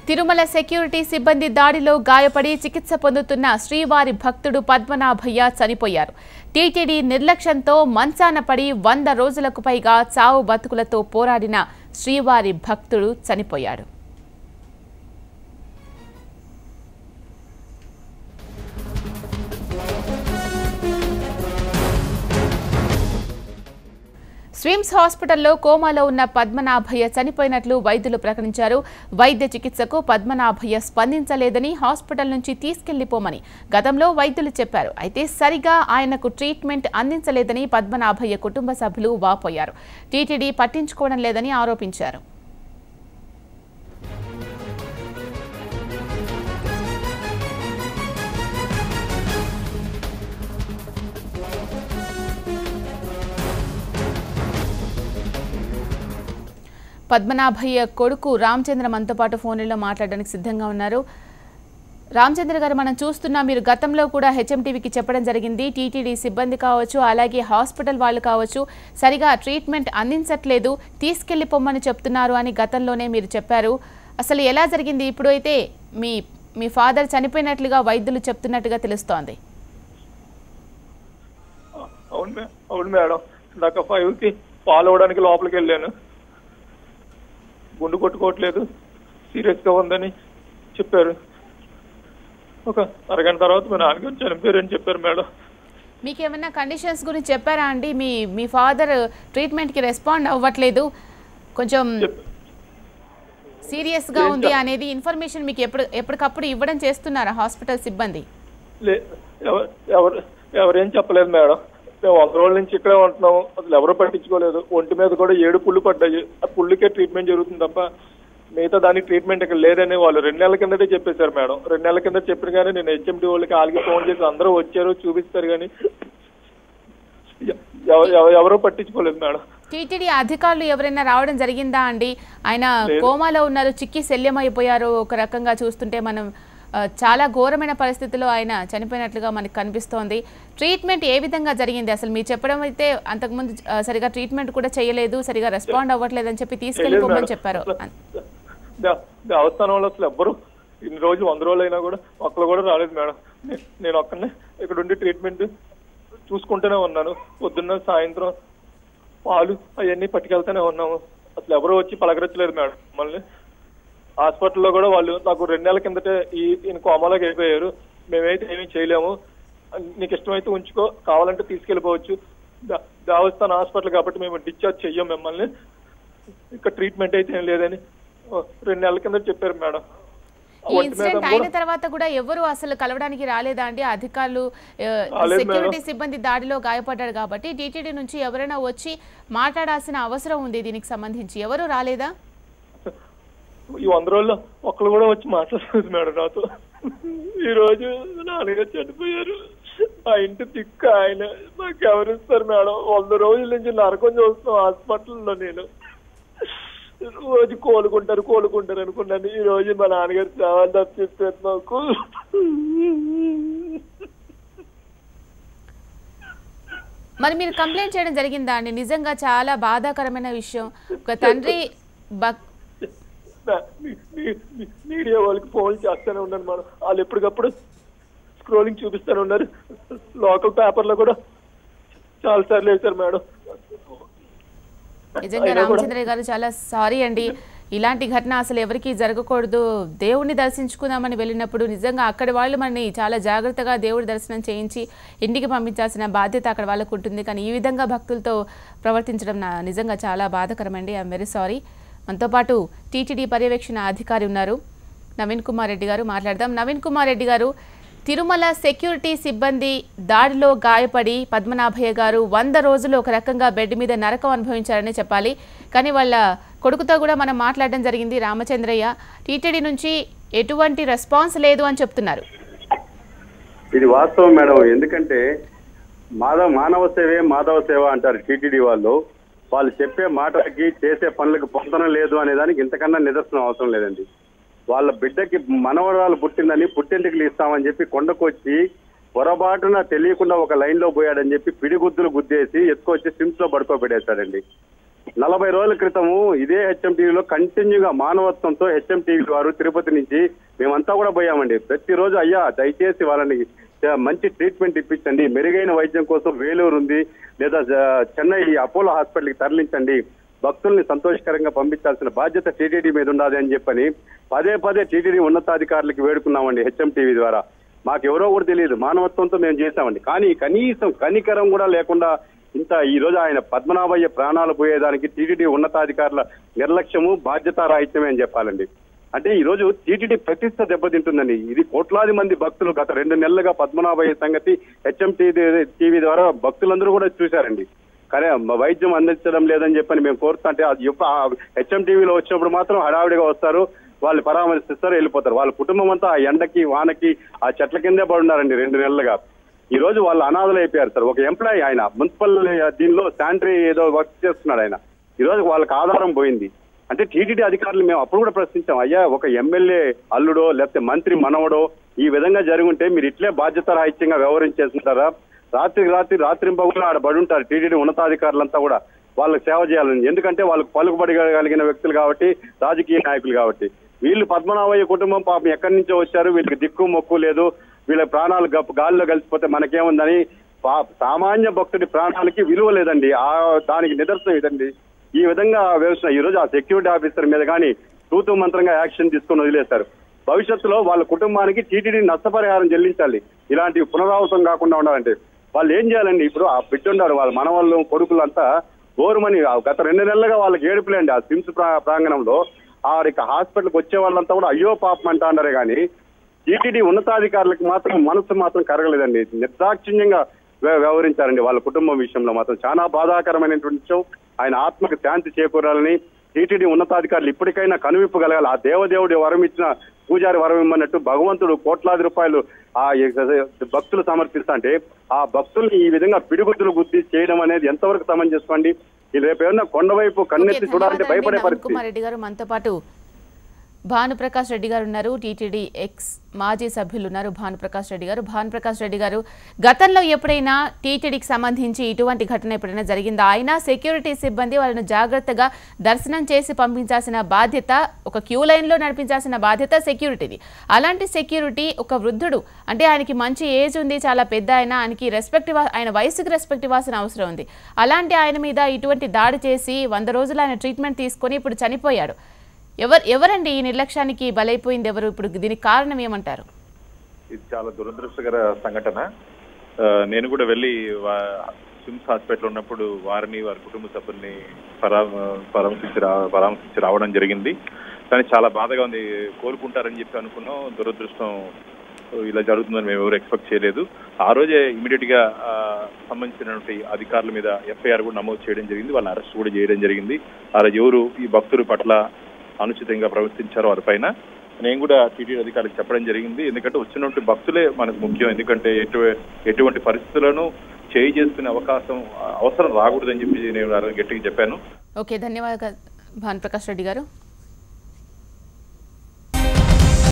Tirumala security సిబ్బంది దాడిలో గాయపడి చికిత్స పొందుతున్న శ్రీవారి భక్తుడు పద్మనాభయ్య చనిపోయారు. టీటీడీ నిర్లక్ష్యంతో మంచాన పడి 100 రోజులకు పైగా చావు బతుకులతో పోరాడిన శ్రీవారి భక్తుడు చనిపోయాడు. స్విమ్స్ హాస్పిటల్లో కోమాలో ఉన్న పద్మనాభయ్య చనిపోయినట్లు వైద్యులు ప్రకటించారు. వైద్య చికిత్సకు పద్మనాభయ్య స్పందించలేదని హాస్పిటల్ నుంచి తీసుకెళ్లిపోమని గతంలో వైద్యులు చెప్పారు. అయితే సరిగా ఆయనకు ట్రీట్మెంట్ అందించలేదని పద్మనాభయ్య కుటుంబ సభ్యులు వాపోయారు. టీటీడీ పట్టించుకోవడం లేదని ఆరోపించారు. పద్మనాభయ్య కొడుకు రామచంద్ర మనతో పాటు ఫోన్లో మాట్లాడడానికి సిద్ధంగా ఉన్నారు. రామచంద్ర గారు, మనం చూస్తున్నా మీరు గతంలో కూడా హెచ్ఎంటీవీకి చెప్పడం జరిగింది, టీటీడీ సిబ్బంది కావచ్చు అలాగే హాస్పిటల్ వాళ్ళు కావచ్చు సరిగా ట్రీట్మెంట్ అందించట్లేదు, తీసుకెళ్లిపోమ్మని చెప్తున్నారు అని గతంలోనే మీరు చెప్పారు. అసలు ఎలా జరిగింది? ఇప్పుడు అయితే మీ ఫాదర్ చనిపోయినట్లుగా వైద్యులు చెప్తున్నట్టుగా తెలుస్తోంది. అవును మేడం, నాకు 5కి ఫాలో అవడానికి లోపలికి వెళ్ళాను. గుండు కొట్టుకోవట్లేదు, సీరియస్ గా ఉందని చెప్పారు. ఒక అరగంట తర్వాత మా నాన్నగారు చనిపోయారు అని చెప్పారు మేడం. మీకు ఏమైనా కండిషన్స్ గురించి చెప్పారా అండి? మీ ఫాదర్ ట్రీట్మెంట్ కి రెస్పాండ్ అవ్వట్లేదు, కొంచెం సీరియస్ గా ఉంది అనేది ఇన్ఫర్మేషన్ మీకు ఎప్పటికప్పుడు ఇవ్వడం చేస్తున్నారా హాస్పిటల్ సిబ్బంది? ఎవరేం చెప్పలేదు మేడం. మేము 100 రోజుల నుంచి ఇక్కడే ఉంటున్నాము, అసలు ఎవరు పట్టించుకోలేదు. ఒంటి మీద కూడా 7 పుళ్ళు పడ్డాయి. ఆ పుళ్ళుకే ట్రీట్మెంట్ జరుగుతుంది తప్ప మిగతా దానికి ట్రీట్మెంట్ ఇక్కడ లేదని వాళ్ళు 2 నెలల కిందటే చెప్పేశారు మేడం. 2 నెలల కింద చెప్పిన కానీ నేను హెచ్ఎంటీ వాళ్ళకి ఆల్కి ఫోన్ చేసి అందరూ వచ్చారు చూపిస్తారు కానీ ఎవరూ పట్టించుకోలేదు మేడం. టీటీడీ అధికారులు ఎవరైనా రావడం జరిగిందా అండి? ఆయన కోమాలో ఉన్నారు, చిక్కి శల్యమైపోయారు. ఒక రకంగా చూస్తుంటే మనం చాలా ఘోరమైన పరిస్థితిలో ఆయన చనిపోయినట్లుగా మనకు కనిపిస్తోంది. ట్రీట్మెంట్ ఏ విధంగా జరిగింది? అసలు మీరు చెప్పడం అయితే అంతకుముందు సరిగా ట్రీట్మెంట్ కూడా చేయలేదు, సరిగా రెస్పాండ్ అవ్వట్లేదు అని చెప్పి తీసుకెళ్ళిపోమని చెప్పారు. దేవస్థానంలో అసలు ఎవ్వరు ఇన్ని రోజు 100 రోజులు అయినా కూడా ఒక్కరు కూడా రాలేదు మేడం. నేను ఒక్కనే ఇక్కడ ఉండి ట్రీట్మెంట్ చూసుకుంటూనే ఉన్నాను. పొద్దున్న సాయంత్రం పాలు అవన్నీ పట్టుకెళ్తూనే ఉన్నాము. అసలు ఎవరు వచ్చి పలకరించలేదు మేడం. మళ్ళీ హాస్పిటల్లో కూడా వాళ్ళు నాకు 2 నెలల కిందటే ఈయన కోమాలోకి అయిపోయారు, మేమైతే ఏమీ చేయలేము, నీకు ఇష్టమైతే ఉంచుకో, కావాలంటే తీసుకెళ్ళిపోవచ్చు, దేవస్థానం హాస్పిటల్ కాబట్టి మేము డిశ్చార్జ్ చెయ్యం మిమ్మల్ని, ఇక్కడ ట్రీట్మెంట్ అయితే ఏం లేదని 2 నెలల కింద చెప్పారు మేడం. ఈ ఇన్సిడెంట్ అయిన తర్వాత కూడా ఎవరు అసలు కలవడానికి రాలేదా అండి? అధికారులు సెక్యూరిటీ సిబ్బంది దాడిలో గాయపడ్డారు కాబట్టి టీటీడీ నుంచి ఎవరైనా వచ్చి మాట్లాడాల్సిన అవసరం ఉంది, దీనికి సంబంధించి ఎవరు రాలేదా? ఈ 100 రోజుల్లో ఒక్కరు కూడా వచ్చి మాట్లాడలేదు మేడం నాతో. ఈ రోజు నాన్నగారు చనిపోయారు, ఆ ఇంటి దిక్కు ఆయన, మాకు ఎవరిస్తారు మేడం? 100 రోజుల నుంచి నరకం చూస్తున్నాం హాస్పిటల్లో. నేను రోజు కోలుకుంటారు అనుకున్నాను. ఈ రోజు మా నాన్నగారు చాలా తప్పిస్తారు మాకు. మరి మీరు కంప్లైంట్ చేయడం జరిగిందా అండి? నిజంగా చాలా బాధాకరమైన విషయం. ఒక తండ్రి మీడియా వాళ్ళకి ఫోన్ చేస్తూనే ఉన్నాను మేడం. వాళ్ళు ఎప్పటికప్పుడు స్క్రోలింగ్ చూపిస్తూనే ఉన్నారు. లోకల్ పేపర్లో కూడా చాలా సార్లు వేశారు మేడం. నిజంగా రామచంద్ర గారు చాలా సారీ అండి. ఇలాంటి ఘటన అసలు ఎవరికి జరగకూడదు. దేవుడిని దర్శించుకుందామని వెళ్ళినప్పుడు నిజంగా అక్కడ వాళ్ళు మనని చాలా జాగ్రత్తగా దేవుడి దర్శనం చేయించి ఇంటికి పంపించాల్సిన బాధ్యత అక్కడ వాళ్ళకు ఉంటుంది. కానీ ఈ విధంగా భక్తులతో ప్రవర్తించడం నిజంగా చాలా బాధాకరమండి. I'm very sorry. మనతో పాటు టీటీడీ పర్యవేక్షణ అధికారి ఉన్నారు నవీన్ కుమార్ రెడ్డి గారు, మాట్లాడదాం. నవీన్ కుమార్ రెడ్డి గారు, తిరుమల సెక్యూరిటీ సిబ్బంది దాడిలో గాయపడి పద్మనాభయ్య గారు 100 రోజులు ఒక రకంగా బెడ్ మీద నరకం అనుభవించారని చెప్పాలి. కానీ వాళ్ళ కొడుకుతో కూడా మనం మాట్లాడడం జరిగింది, రామచంద్రయ్య. టీటీడీ నుంచి ఎటువంటి రెస్పాన్స్ లేదు అని చెప్తున్నారు. ఇది వాస్తవం మేడం. ఎందుకంటే మానవ సేవే మాధవ సేవ అంటారు టీటీడీ వాళ్ళు. వాళ్ళు చెప్పే మాటలకి చేసే పనులకు పొందన లేదు అనే దానికి ఇంతకన్నా నిదర్శనం అవసరం లేదండి. వాళ్ళ బిడ్డకి మనవరాలు పుట్టిందని పుట్టింటికి ఇస్తామని చెప్పి కొండకు వచ్చి పొరపాటున తెలియకుండా ఒక లైన్ లో పోయాడని చెప్పి పిడిగుద్దులు గుద్దేసి ఎత్తుకొచ్చి స్విమ్స్ లో పడుకోబెట్టేశాడండి. 40 రోజుల క్రితము ఇదే హెచ్ఎం టీవీలో కంటిన్యూగా మానవత్వంతో హెచ్ఎం టీవీ వారు తిరుపతి నుంచి మేమంతా కూడా పోయామండి. ప్రతిరోజు అయ్యా దయచేసి వాళ్ళని మంచి ట్రీట్మెంట్ ఇప్పించండి, మెరుగైన వైద్యం కోసం వేలూరు ఉంది లేదా చెన్నై అపోలో హాస్పిటల్కి తరలించండి, భక్తుల్ని సంతోషకరంగా పంపించాల్సిన బాధ్యత టీటీడీ మీద ఉండాలి అని చెప్పని పదే టీటీడీ ఉన్నతాధికారులకి వేడుకున్నామండి హెచ్ఎం టీవీ ద్వారా. మాకెవరో కూడా తెలియదు, మానవత్వంతో మేము చేశామండి. కానీ కనీసం కనికరం కూడా లేకుండా ఇంత ఈ రోజు ఆయన పద్మనాభయ్య ప్రాణాలు పోయేదానికి టీటీడీ ఉన్నతాధికారుల నిర్లక్ష్యము బాధ్యతారాహిత్యమే అని చెప్పాలండి. అంటే ఈ రోజు టీటీడీ ప్రతిష్ట దెబ్బతింటుందండి. ఇది కోట్లాది మంది భక్తులు గత 2 నెలలుగా పద్మనాభయ్య సంగతి హెచ్ఎం టీవీ ద్వారా భక్తులందరూ కూడా చూశారండి. కానీ వైద్యం అందించడం లేదని చెప్పని మేము కోరుతుంటే అది హెచ్ఎం టీవీలో వచ్చినప్పుడు మాత్రం హడావిడిగా వస్తారు, వాళ్ళు పరామర్శిస్తారు, వెళ్ళిపోతారు. వాళ్ళ కుటుంబం అంతా ఆ ఎండకి వానకి ఆ చెట్ల కిందే పడున్నారండి 2 నెలలుగా. ఈ రోజు వాళ్ళు అనాథలు అయిపోయారు సార్. ఒక ఎంప్లాయీ ఆయన మున్సిపల్ దీనిలో శానిటరీ ఏదో వర్క్ చేస్తున్నాడు ఆయన. ఈ రోజు వాళ్ళకి ఆధారం పోయింది. అంటే టీటీడీ అధికారులు మేము అప్పుడు కూడా ప్రశ్నించాం, అయ్యా ఒక ఎమ్మెల్యే అల్లుడో లేకపోతే మంత్రి మనవడో ఈ విధంగా జరుగుంటే మీరు ఇట్లే బాధ్యత రాహిత్యంగా వ్యవహరించేస్తుంటారా? రాత్రింపగులు ఆడ బడి ఉంటారు టీటీడీ ఉన్నతాధికారులంతా కూడా వాళ్ళకి సేవ చేయాలని. ఎందుకంటే వాళ్ళకి పలుకుబడగలిగిన వ్యక్తులు కాబట్టి, రాజకీయ నాయకులు కాబట్టి. వీళ్ళు పద్మనాభయ్య కుటుంబం పాపం ఎక్కడి నుంచో వచ్చారు, వీళ్ళకి దిక్కు మొక్కు లేదు, వీళ్ళ ప్రాణాలు గాలిలో కలిసిపోతే మనకేముందని సామాన్య భక్తుడి ప్రాణాలకి విలువ లేదండి. దానికి నిదర్శనం ఇదండి. ఈ విధంగా వ్యవస్థ ఈ రోజు ఆ సెక్యూరిటీ ఆఫీసర్ మీద కానీ తూతూ మంత్రంగా యాక్షన్ తీసుకొని వదిలేశారు. భవిష్యత్తులో వాళ్ళ కుటుంబానికి టీటీడీ నష్టపరిహారం చెల్లించాలి. ఇలాంటివి పునరావృతం కాకుండా ఉండాలంటే వాళ్ళు ఏం చేయాలండి? ఇప్పుడు ఆ బిడ్డున్నారు వాళ్ళ మనవాళ్ళు కొడుకులంతా గోరుమని గత 2 నెలలుగా వాళ్ళకి ఏడుపులేండి. ఆ సిమ్స్ ప్రాంగణంలో ఆడికి హాస్పిటల్కి వచ్చే వాళ్ళంతా కూడా అయ్యో పాపం అంటా అన్నారే కానీ టీటీడీ ఉన్నతాధికారులకు మాత్రం మనసు మాత్రం కరగలేదండి. నిర్దాక్షిణ్యంగా వ్యవహరించారండి వాళ్ళ కుటుంబం విషయంలో మాత్రం. చాలా బాధాకరమైనటువంటి విషయం. ఆయన ఆత్మకు శాంతి చేకూరాలని టీటీడీ ఉన్నతాధికారులు ఇప్పటికైనా కనువిప్పు కలగాలి. ఆ దేవదేవుడి వరం ఇచ్చిన పూజారి వరం ఇమ్మన్నట్టు భగవంతుడు కోట్లాది రూపాయలు ఆ భక్తులు సమర్పిస్తుంటే ఆ భక్తుల్ని ఈ విధంగా పిడిగుద్దులు గుద్ది చేయడం అనేది ఎంతవరకు సమంజసమండి? రేపు ఏమన్నా కొండవైపు కన్నెత్తి చూడాలంటే భయపడే పరిస్థితి. కుమార్ రెడ్డి గారు మనతో పాటు భానుప్రకాష్ రెడ్డి గారు ఉన్నారు, టీటీడీ ఎక్స్ మాజీ సభ్యులు ఉన్నారు భానుప్రకాష్ రెడ్డి గారు. భానుప్రకాష్ రెడ్డి గారు, గతంలో ఎప్పుడైనా టీటీడీకి సంబంధించి ఇటువంటి ఘటన ఎప్పుడైనా జరిగిందా? అయినా సెక్యూరిటీ సిబ్బంది వాళ్ళను జాగ్రత్తగా దర్శనం చేసి పంపించాల్సిన బాధ్యత, ఒక క్యూ లైన్లో నడిపించాల్సిన బాధ్యత సెక్యూరిటీది. అలాంటి సెక్యూరిటీ ఒక వృద్ధుడు, అంటే ఆయనకి మంచి ఏజ్ ఉంది, చాలా పెద్ద ఆయనకి ఆయన వయసుకి రెస్పెక్ట్ ఇవ్వాల్సిన అవసరం ఉంది. అలాంటి ఆయన మీద ఇటువంటి దాడి చేసి 100 రోజులు ఆయన ట్రీట్మెంట్ తీసుకొని ఇప్పుడు చనిపోయాడు. ఎవరండి ఈ నిర్లక్ష్యానికి బలైపోయింది? ఎవరు? ఇప్పుడు దీనికి కారణం ఏమంటారు? ఇది చాలా దురదృష్టకర సంఘటన. నేను కూడా వెళ్ళి సిమ్స్ హాస్పిటల్ ఉన్నప్పుడు వారిని వారి కుటుంబ సభ్యుల్ని పరామర్శించి రావడం జరిగింది. కానీ చాలా బాధగా ఉంది. కోలుకుంటారని చెప్పి అనుకున్నాం. దురదృష్టం ఇలా జరుగుతుందని మేము ఎవరు ఎక్స్పెక్ట్ చేయలేదు. ఆ రోజే ఇమీడియట్ గా సంబంధించినటువంటి అధికారుల మీద ఎఫ్ఐఆర్ కూడా నమోదు చేయడం జరిగింది. వాళ్ళని అరెస్ట్ కూడా చేయడం జరిగింది. ఆ రోజు ఎవరు ఈ భక్తుల పట్ల అనుచితంగా ప్రవర్తించారో వారిపైన నేను కూడా టీటీడీ అధికారులకు చెప్పడం జరిగింది. ఎందుకంటే వచ్చినటువంటి భక్తులే మనకు ముఖ్యం. ఎందుకంటే ఎటువంటి పరిస్థితులను చేయి చేసుకునే అవసరం రాకూడదని చెప్పి నేను గట్టిగా చెప్పాను. ఓకే, ధన్యవాదాలు భానుప్రకాష్ రెడ్డి గారు.